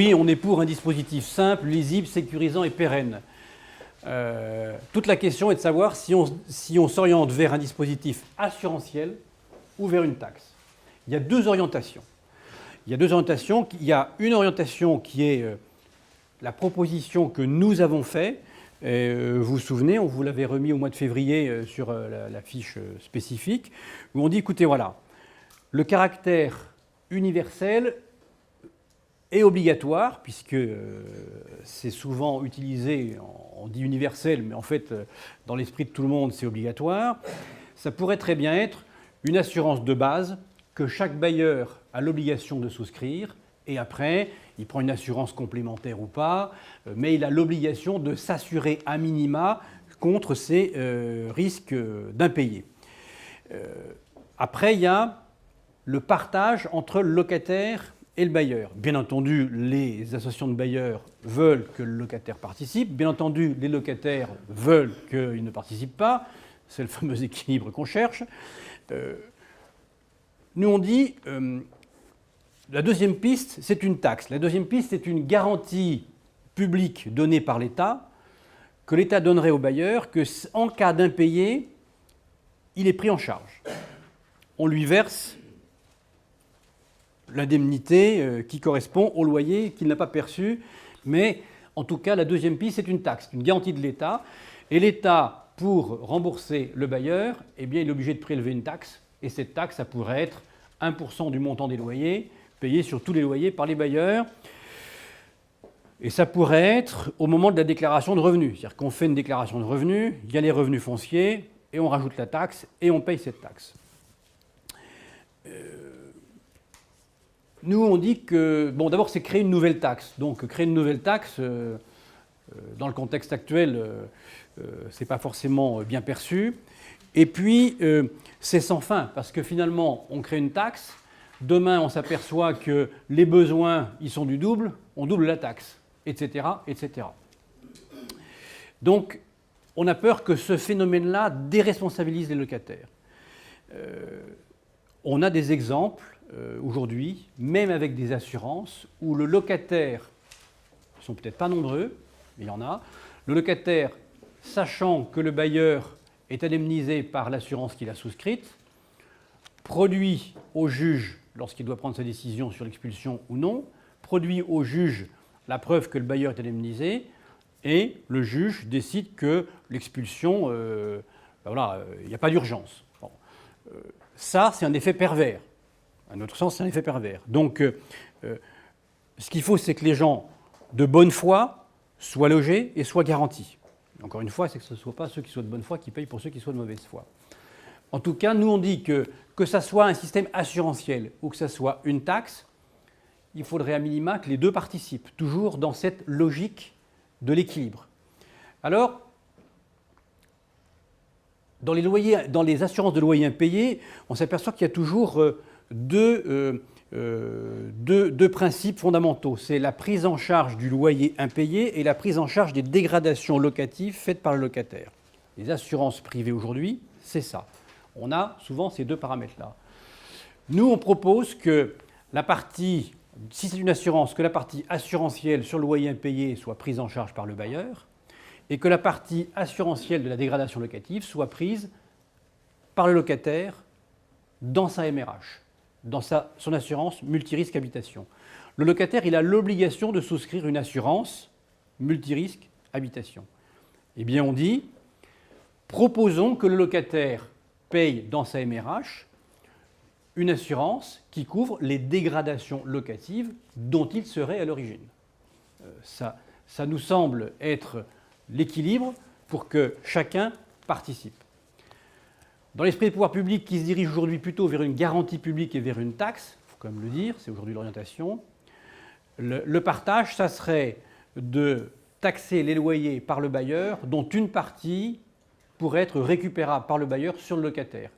Oui, on est pour un dispositif simple, lisible, sécurisant et pérenne. Toute la question est de savoir si on s'oriente vers un dispositif assurantiel ou vers une taxe. Il y a deux orientations. Il y a une orientation qui est la proposition que nous avons faite. Vous vous souvenez, on vous l'avait remis au mois de février sur la fiche spécifique, où on dit, écoutez, voilà, le caractère universel est obligatoire, puisque c'est souvent utilisé, on dit universel, mais en fait, dans l'esprit de tout le monde, c'est obligatoire. Ça pourrait très bien être une assurance de base que chaque bailleur a l'obligation de souscrire, et après, il prend une assurance complémentaire ou pas, mais il a l'obligation de s'assurer à minima contre ces risques d'impayés. Après, il y a le partage entre le locataire et le bailleur. Bien entendu, les associations de bailleurs veulent que le locataire participe. Bien entendu, les locataires veulent qu'il ne participe pas. C'est le fameux équilibre qu'on cherche. Nous, on dit, la deuxième piste, c'est une taxe. La deuxième piste, c'est une garantie publique donnée par l'État, que l'État donnerait au bailleur, qu'en cas d'impayé, il est pris en charge. On lui verse l'indemnité qui correspond au loyer qu'il n'a pas perçu. Mais en tout cas, la deuxième piste, c'est une taxe, une garantie de l'État. Et l'État, pour rembourser le bailleur, eh bien, il est obligé de prélever une taxe. Et cette taxe, ça pourrait être 1% du montant des loyers, payé sur tous les loyers par les bailleurs. Et ça pourrait être au moment de la déclaration de revenus. C'est-à-dire qu'on fait une déclaration de revenus, il y a les revenus fonciers, et on rajoute la taxe, et on paye cette taxe. Nous, on dit que, bon, d'abord, c'est créer une nouvelle taxe. Donc, créer une nouvelle taxe, dans le contexte actuel, c'est pas forcément bien perçu. Et puis, c'est sans fin, parce que finalement, on crée une taxe. Demain, on s'aperçoit que les besoins, ils sont du double, on double la taxe, etc., etc. Donc, on a peur que ce phénomène-là déresponsabilise les locataires. On a des exemples aujourd'hui, même avec des assurances, où le locataire, ils ne sont peut-être pas nombreux, mais il y en a, le locataire, sachant que le bailleur est indemnisé par l'assurance qu'il a souscrite, produit au juge, lorsqu'il doit prendre sa décision sur l'expulsion ou non, produit au juge la preuve que le bailleur est indemnisé, et le juge décide que l'expulsion, voilà, il n'y a pas d'urgence. Bon. Ça, c'est un effet pervers. À notre sens, c'est un effet pervers. Donc, ce qu'il faut, c'est que les gens de bonne foi soient logés et soient garantis. Encore une fois, c'est que ce ne soit pas ceux qui soient de bonne foi qui payent pour ceux qui soient de mauvaise foi. En tout cas, nous, on dit que ça soit un système assurantiel ou que ça soit une taxe, il faudrait à minima que les deux participent, toujours dans cette logique de l'équilibre. Alors, dans les assurances de loyers impayés, on s'aperçoit qu'il y a toujours deux principes fondamentaux. C'est la prise en charge du loyer impayé et la prise en charge des dégradations locatives faites par le locataire. Les assurances privées aujourd'hui, c'est ça. On a souvent ces deux paramètres-là. Nous, on propose que la partie, si c'est une assurance, que la partie assurantielle sur le loyer impayé soit prise en charge par le bailleur et que la partie assurantielle de la dégradation locative soit prise par le locataire dans sa MRH, dans son assurance multirisque habitation. Le locataire, il a l'obligation de souscrire une assurance multirisque habitation. Eh bien, on dit, proposons que le locataire paye dans sa MRH une assurance qui couvre les dégradations locatives dont il serait à l'origine. Ça nous semble être l'équilibre pour que chacun participe. Dans l'esprit des pouvoirs publics qui se dirigent aujourd'hui plutôt vers une garantie publique et vers une taxe, il faut quand même le dire, c'est aujourd'hui l'orientation, le partage, ça serait de taxer les loyers par le bailleur dont une partie pourrait être récupérable par le bailleur sur le locataire.